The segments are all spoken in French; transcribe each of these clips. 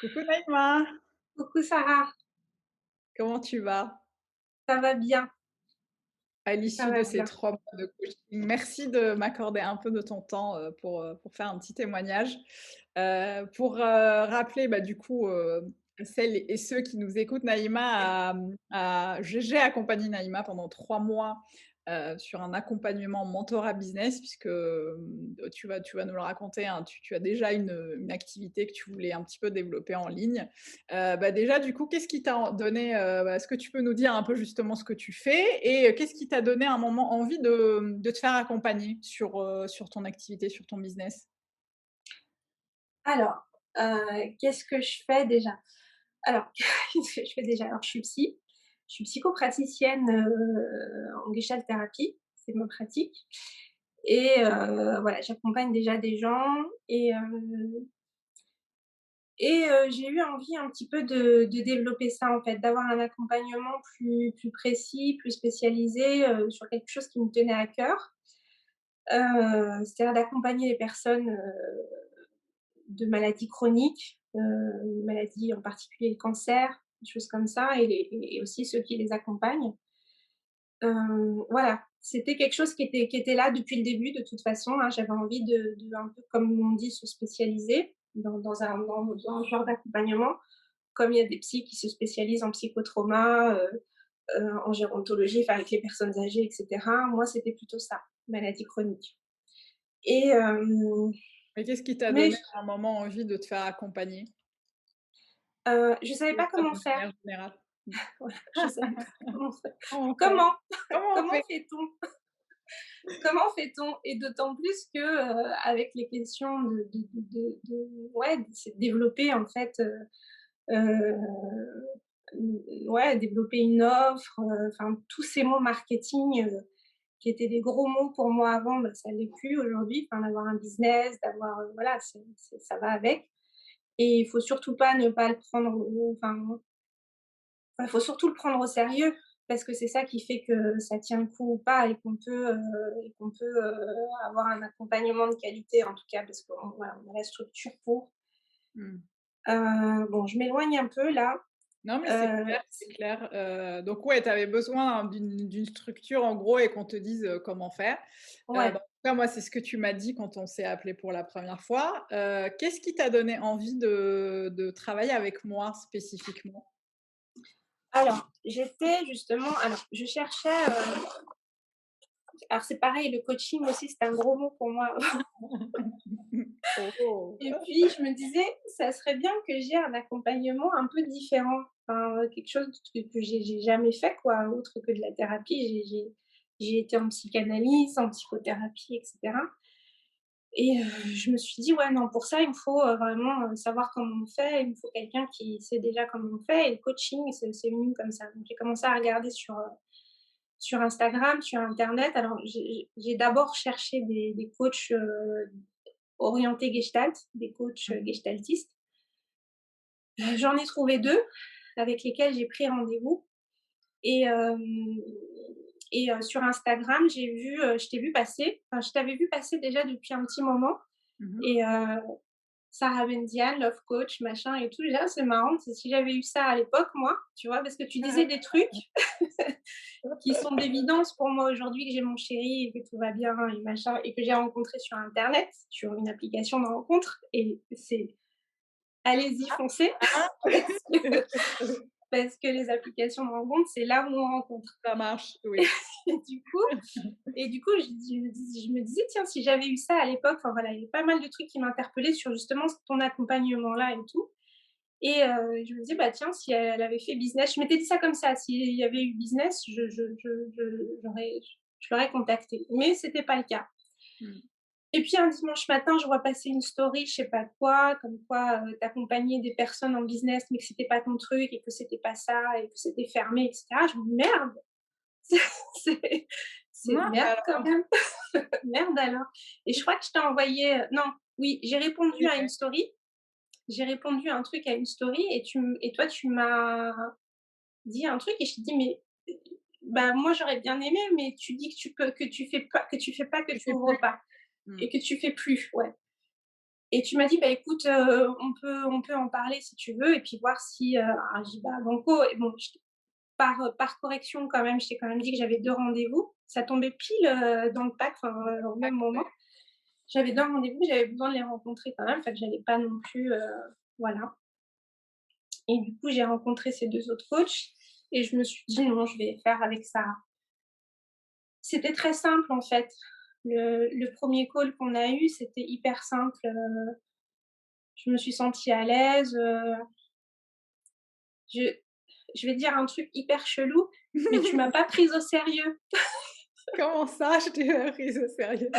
Coucou Naïma, Coucou Sarah, comment tu vas? ça va bien, À ça l'issue va de ces bien. 3 mois de coaching, merci de m'accorder un peu de ton temps, pour faire un petit témoignage. Rappeler, du coup, celles et ceux qui nous écoutent, Naïma j'ai accompagné Naïma pendant 3 mois, sur un accompagnement mentorat business puisque, tu vas nous le raconter, hein, tu as déjà une activité que tu voulais un petit peu développer en ligne. Déjà, du coup, qu'est-ce qui t'a donné, est-ce que tu peux nous dire un peu justement ce que tu fais et qu'est-ce qui t'a donné un moment envie de te faire accompagner sur ton activité, sur ton business? Alors, qu'est-ce que je fais déjà? Alors, qu'est-ce que je fais déjà? Alors je suis psychopraticienne, en gestalt thérapie, c'est ma pratique et voilà, j'accompagne déjà des gens j'ai eu envie un petit peu de développer ça en fait, d'avoir un accompagnement plus précis, plus spécialisé, sur quelque chose qui me tenait à cœur. C'est-à-dire d'accompagner les personnes, de maladies chroniques, maladies en particulier le cancer, des choses comme ça et aussi ceux qui les accompagnent. Voilà, c'était quelque chose qui était là depuis le début de toute façon, hein. J'avais envie de un peu, comme on dit, se spécialiser dans un genre d'accompagnement. Comme il y a des psys qui se spécialisent en psychotrauma, en gérontologie, enfin avec les personnes âgées et cetera. Moi, c'était plutôt ça, maladie chronique et Et qu'est-ce qui t'a mais donné à un moment envie de te faire accompagner? je savais De pas comment faire. manière générale. Mmh. Voilà, je savais pas comment faire. Comment on fait? Comment? Comment on Comment fait? fait-on? Comment fait-on? Et d'autant plus que, avec les questions ouais, c'est de développer en fait, heu, ouais, développer une offre, enfin tous ces mots marketing, qui étaient des gros mots pour moi avant, bah, ça l'est plus aujourd'hui. Enfin d'avoir un business, d'avoir, voilà, c'est ça va avec et il faut surtout pas ne pas le prendre au enfin il faut surtout le prendre au sérieux parce que c'est ça qui fait que ça tient le coup ou pas et qu'on peut, avoir un accompagnement de qualité en tout cas parce qu'on voilà, on a la structure pour. Mmh. Bon, je m'éloigne un peu là, Non, mais c'est heu, clair, c'est clair. Donc ouais, tu avais besoin d'une structure en gros et qu'on te dise, comment faire. ouais. En tout cas, moi, c'est ce que tu m'as dit quand on s'est appelé pour la première fois. Qu'est-ce qui t'a donné envie de travailler avec moi spécifiquement? Alors, j'étais justement alors je cherchais, alors c'est pareil, le coaching aussi, c'est un gros mot pour moi. Oh! Et puis je me disais: «Ça serait bien que j'ai un accompagnement un peu différent». Enfin, quelque chose que j'ai jamais fait quoi, autre que de la thérapie. J'ai été en psychanalyse, en psychothérapie et cetera et je me suis dit: «Ouais, non, pour ça, il me faut, vraiment, savoir comment on fait. Il me faut quelqu'un qui sait déjà comment on fait» et le coaching, c'est venu comme ça. Donc j'ai commencé à regarder sur Instagram, sur internet. Alors j'ai d'abord cherché des coachs, orientés gestalt, des coachs, Mmh. gestaltistes. J'en ai trouvé 2 avec lesquels j'ai pris rendez-vous et sur Instagram, je t'ai vu passer, enfin, je t'avais vu passer déjà depuis un petit moment Mmh. et Sarah Bendian, Love Coach, machin et tout. Là, c'est marrant, c'est si j'avais eu ça à l'époque, moi, tu vois? Parce que tu disais des trucs qui sont d'évidence pour moi aujourd'hui, que j'ai mon chéri et que tout va bien et machin et que j'ai rencontré sur internet, sur une application de rencontre et c'est allez-y, foncez parce que parce que les applications de rencontre, c'est là où on rencontre. Ça marche, oui. Et du coup je me disais: «Tiens, si j'avais eu ça à l'époque», enfin voilà, il y avait pas mal de trucs qui m'interpellaient sur justement ton accompagnement-là et tout et je me dis: «Bah tiens, si elle avait fait business», je m'étais dit ça comme ça: «S'il y avait eu business, je l'aurais contacté», mais c'était pas le cas. Mmh. Et puis un dimanche matin, je vois passer une story, je sais pas quoi, comme quoi, tu des personnes en business, mais que c'était pas ton truc et que c'était pas ça et que c'était fermé et cetera. Je me dis: «Merde, c'est c'est Mince merde quand alors! même, merde alors» et je crois que je t'ai envoyé, non, oui, j'ai répondu Oui, à une ouais. story, j'ai répondu un truc à une story et toi tu m'as dit un truc et je t'ai dit: «Mais, bah, moi j'aurais bien aimé, mais tu dis que tu fais pas, que Tu tu fais ouvres plus. pas Mmh. et que tu fais plus», ouais. Et tu m'as dit: «Bah, écoute, on peut en parler si tu veux et puis voir si» alors j'ai dit: «Bah, banco» et bon, par correction quand même, je t'ai quand même dit que j'avais 2 rendez-vous. Ça tombait pile, dans le pack, enfin, au même moment. J'avais 2 rendez-vous, j'avais besoin de les rencontrer quand même, enfin que j'allais pas non plus, voilà. Et du coup, j'ai rencontré ces 2 autres coachs et je me suis dit: «Non, je vais faire avec ça». C'était très simple en fait. Le 1er call qu'on a eu, c'était hyper simple, je me suis sentie à l'aise, je je vais dire un truc hyper chelou, mais tu m'as pas prise au sérieux. Comment ça, je t'ai pas prise au sérieux?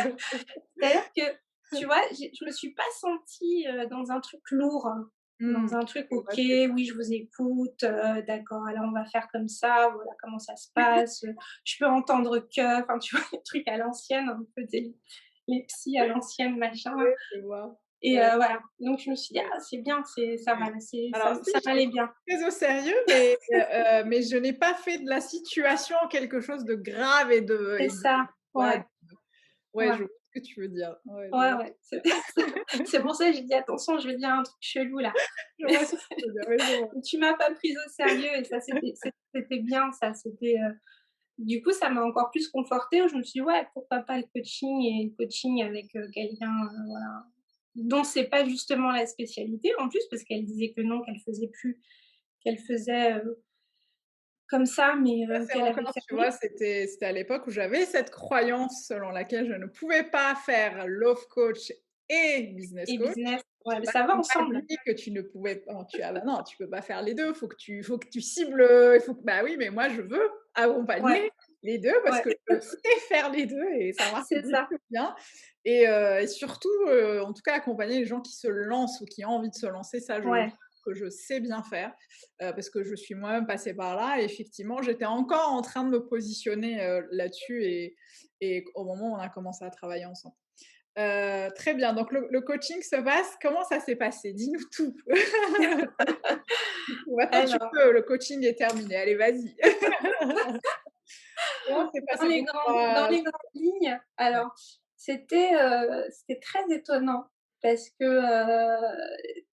C'est-à-dire que, tu vois, je me suis pas sentie, dans un truc lourd, hein. Mmh, Dans un truc: je «OK, vois ce que oui, je vous écoute, d'accord, alors on va faire comme ça, voilà comment ça se passe, je peux entendre que» enfin, tu vois, les trucs à l'ancienne, un peu des les psys à l'ancienne, machin ouais, je vois. et Ouais, voilà. Donc je me suis dit: ouais, «Ah, c'est bien, c'est ça ouais. va, là, c'est ça Alors si, ça je t'ai m'allait bien». prise au sérieux, mais je n'ai pas fait de la situation quelque chose de grave C'est et de ça, ouais, ouais, ouais, ouais, je vois ce que tu veux dire. Ouais, je ouais, vois ouais. C'est pour ça que j'ai dit: «Attention, je vais dire un truc chelou là». je vois ce que tu veux dire, ouais, je vois. Tu m'as pas prise au sérieux et ça c'était bien ça, c'était, du coup ça m'a encore plus confortée où je me suis dit: «Ouais, pourquoi pas le coaching avec, quelqu'un, voilà, dont c'est pas justement la spécialité en plus» parce qu'elle disait que non, qu'elle faisait plus, qu'elle faisait, comme ça mais, Ça, c'est qu'elle avait encore, tu vois, fermé c'était à l'époque où j'avais cette croyance selon laquelle je ne pouvais pas faire love coach et business et coach. business, On ouais, mais m'a ça va ensemble. dit que tu ne pouvais pas tu ah bah, non, tu peux pas faire les 2. Faut que tu cibles, il faut que bah, oui, mais moi je veux Ouais, accompagner les 2 parce ouais, que je sais faire les 2 et ça marche c'est ça, plutôt bien et surtout, en tout cas accompagner les gens qui se lancent ou qui ont envie de se lancer, ça je ouais, que je sais bien faire, parce que je suis moi-même passée par là et effectivement, j'étais encore en train de me positionner, là-dessus et au moment où on a commencé à travailler ensemble. Très bien, donc le coaching se passe, comment ça s'est passé? Dis-nous tout. Maintenant tu alors peux, le coaching est terminé, allez vas-y. Comment s'est passé pour Dans toi? les grandes lignes, Ouais. alors c'était très étonnant parce que,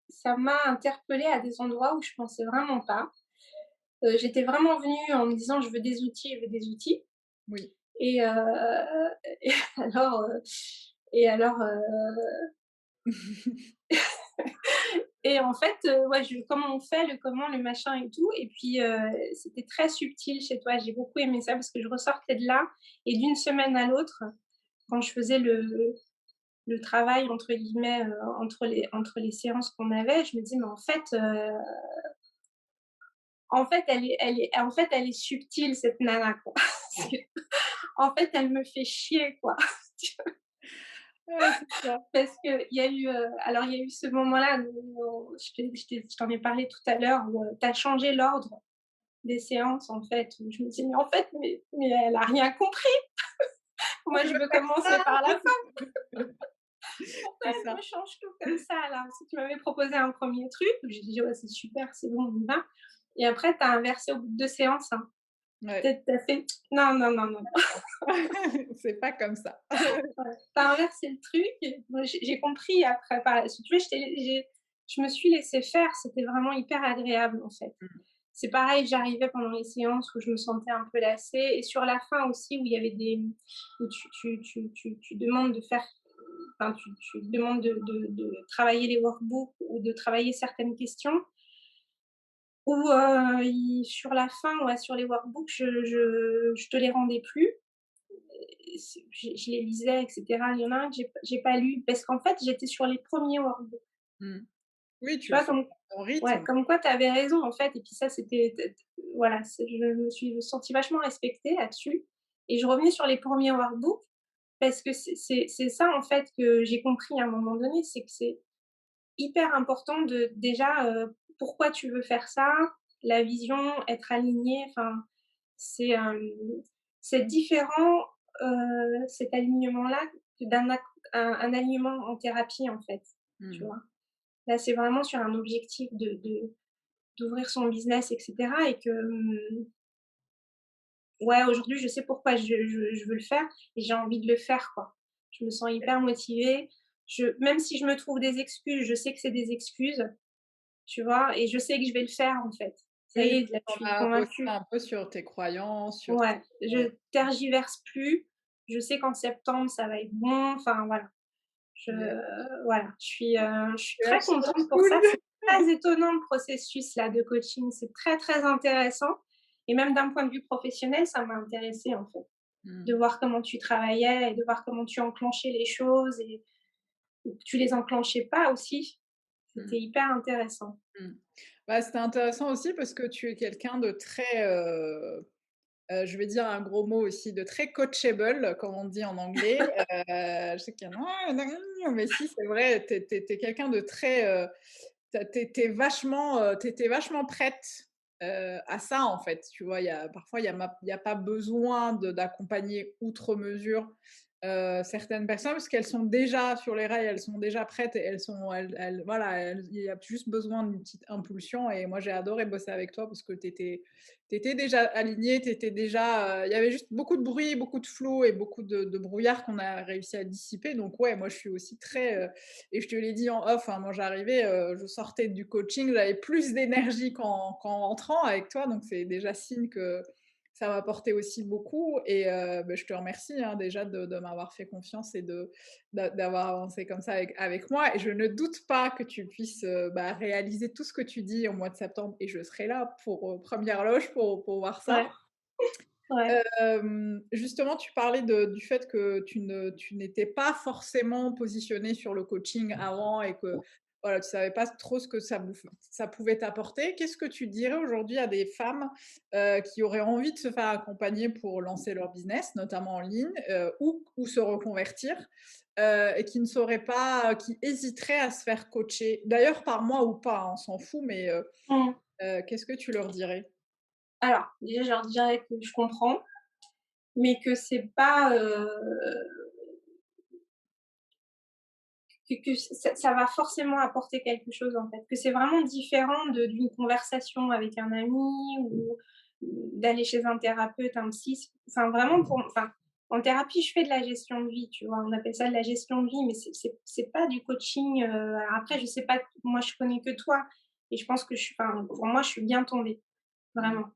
ça m'a interpellée à des endroits où je pensais vraiment pas. J'étais vraiment venue en me disant: «Je veux des outils, je veux des outils» Oui. et et alors, et alors, et en fait, ouais, je comment on fait, le comment, le machin et tout et puis, c'était très subtil chez toi. J'ai beaucoup aimé ça parce que je ressortais de là et d'une semaine à l'autre, quand je faisais le «travail» entre guillemets, entre les séances qu'on avait, je me dis: «Mais en fait, elle est subtile cette nana, quoi». Parce que en fait, elle me fait chier, quoi. Ouais, c'est ça. Parce qu'il y a eu, alors il y a eu ce moment-là où je t'en ai parlé tout à l'heure où, tu as changé l'ordre des séances, en fait, où je me dis: «Mais en fait, mais elle a rien compris. Moi, Je je veux veux faire commencer ça. par la fin. Pourquoi C'est elle me ça. change tout comme ça, là? Si tu m'avais proposé un premier truc, j'ai dit: «Ouais, c'est super, c'est bon, on y va» et après tu as inversé au bout de 2 séances, hein. Ouais. Tu as fait: «Non, non, non, non». C'est pas comme ça. Ouais. Tu as inversé le truc et moi j'ai compris après par la suite. Tu vois, je me suis laissée faire, c'était vraiment hyper agréable, en fait. Mmh. C'est pareil, j'arrivais pendant les séances où je me sentais un peu lassée et sur la fin aussi où il y avait où tu demandes de faire enfin tu demandes de travailler les workbooks ou de travailler certaines questions où, ils sur la fin, ouais, sur les workbooks, je te les rendais plus et je les lisais et cetera. Il y en a un que j'ai pas lu parce qu'en fait, j'étais sur les premiers workbooks. Mmh. Oui, Tu tu le vois? fais à ton Ouais, rythme. comme quoi tu avais raison, en fait et puis ça, c'était voilà, je me suis sentie vachement respectée là-dessus et je revenais sur les premiers workbooks parce que c'est ça, en fait, que j'ai compris à un moment donné, c'est que c'est hyper important de déjà, pourquoi tu veux faire ça, la vision, être aligné, enfin, c'est, c'est différent, cet alignement-là que un alignement en thérapie, en fait, tu Mmh. vois? Là, c'est vraiment sur un objectif d'ouvrir son business et cetera et que, ouais, aujourd'hui, je sais pourquoi je veux le faire et j'ai envie de le faire, quoi. Je me sens hyper motivée, même si je me trouve des excuses, je sais que c'est des excuses, tu vois? Et je sais que je vais le faire, en fait. Ça y Oui, est, là, tu je suis en as bossé convaincue. un peu sur tes croyances, sur tes Ouais, je tergiverse plus. Je sais qu'en septembre, ça va être bon, enfin voilà. Je yeah. voilà, je suis C'est très archi contente pour cool. ça. C'est très étonnant le processus là de coaching, c'est très, très intéressant et même d'un point de vue professionnel, ça m'a intéressée en fait, de Mmh. voir comment tu travaillais et de voir comment tu enclenchais les choses et ou que tu les enclenchais pas aussi. Mmh. C'était hyper intéressant. Mmh. Bah, c'était intéressant aussi parce que tu es quelqu'un de très, je vais dire un gros mot aussi, de très coachable, comme on dit en anglais. Je sais qu'il y en a: «Ah, mais si, c'est vrai, tu es quelqu'un de très, tu es vachement, tu vachement prête, à ça, en fait, tu vois? Parfois, il y a pas besoin d'accompagner outre mesure, certaines personnes parce qu'elles sont déjà sur les rails, elles sont déjà prêtes et elles voilà, il y a juste besoin d'une petite impulsion et moi, j'ai adoré bosser avec toi parce que tu étais déjà aligné, tu étais déjà, il y avait juste beaucoup de bruit, beaucoup de flou et beaucoup de brouillard qu'on a réussi à dissiper donc ouais, moi, je suis aussi très, et je te l'ai dit en off, hein, moi j'arrivais, je sortais du coaching, j'avais plus d'énergie qu'en rentrant avec toi, donc c'est déjà signe que ça m'a apporté aussi beaucoup et bah, je te remercie, hein, déjà de m'avoir fait confiance et d'avoir avancé comme ça avec moi et je ne doute pas que tu puisses, bah, réaliser tout ce que tu dis au mois de septembre et je serai là pour, 1re loge pour voir ça. Ouais, ouais. Justement, tu parlais du fait que tu n'étais pas forcément positionnée sur le coaching avant et que, voilà, tu savais pas trop ce que ça pouvait t'apporter. Qu'est-ce que tu dirais aujourd'hui à des femmes, qui auraient envie de se faire accompagner pour lancer leur business, notamment en ligne, ou se reconvertir, et qui ne sauraient pas qui hésiteraient à se faire coacher? D'ailleurs par moi ou pas, hein, on s'en fout, mais, Mmh. qu'est-ce que tu leur dirais? Alors, déjà, je leur dirais que je comprends, mais que c'est pas, que ça va forcément apporter quelque chose, en fait. Que c'est vraiment différent d'une conversation avec un ami ou d'aller chez un thérapeute, un psy. Enfin, vraiment enfin, en thérapie, je fais de la gestion de vie, tu vois? On appelle ça de la gestion de vie, mais c'est pas du coaching, alors après, je sais pas, moi, je connais que toi et je pense que enfin, pour moi, je suis bien tombée, Mmh. vraiment.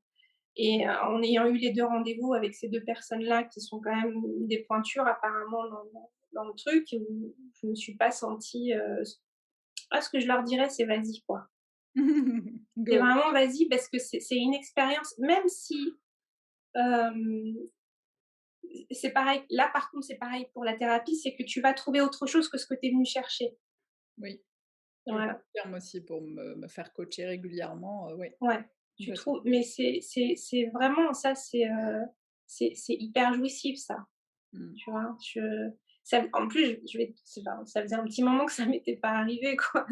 Et en ayant eu les 2 rendez-vous avec ces 2 personnes-là qui sont quand même des pointures apparemment dans le truc, je me suis pas sentie, ce que je leur dirais, c'est: «Vas-y, quoi». C'est Go. vraiment vas-y parce que c'est une expérience, même si, hem, c'est pareil là, par contre, c'est pareil pour la thérapie, c'est que tu vas trouver autre chose que ce que tu es venu chercher. Oui. Je Voilà, confirme aussi pour me faire coacher régulièrement, oui, ouais, tu complètement. trouves mais c'est vraiment ça, c'est hyper jouissif ça. Mmh. Tu vois? Ça en plus, je vais c'est enfin, ça faisait un petit moment que ça m'était pas arrivé quoi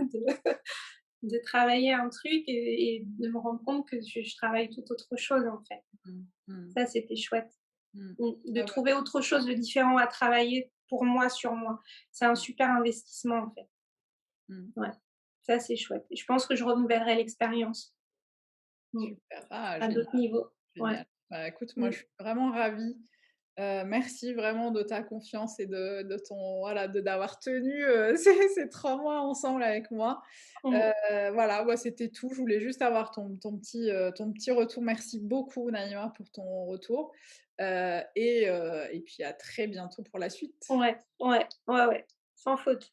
de travailler un truc et de me rendre compte que je travaille tout autre chose, en fait. Mmh. Mmh. Ça, c'était chouette. Mmh. De Ouais, ouais. trouver autre chose de différent à travailler pour moi, sur moi. C'est un Mmh. super investissement, en fait. Mmh. Ouais, ça, c'est chouette et je pense que je renouvellerai l'expérience. Mmh, Super. Ah à génial, d'autres niveaux. Ouais. génial. Bah, écoute, moi, Mmh. je suis vraiment ravie. Merci vraiment de ta confiance et de ton voilà, d'avoir tenu, ces 3 mois ensemble avec moi. Mmh. Voilà, bah, c'était tout. Je voulais juste avoir ton petit retour. Merci beaucoup Naïma pour ton retour, et puis à très bientôt pour la suite. Ouais, ouais, ouais, ouais, sans faute.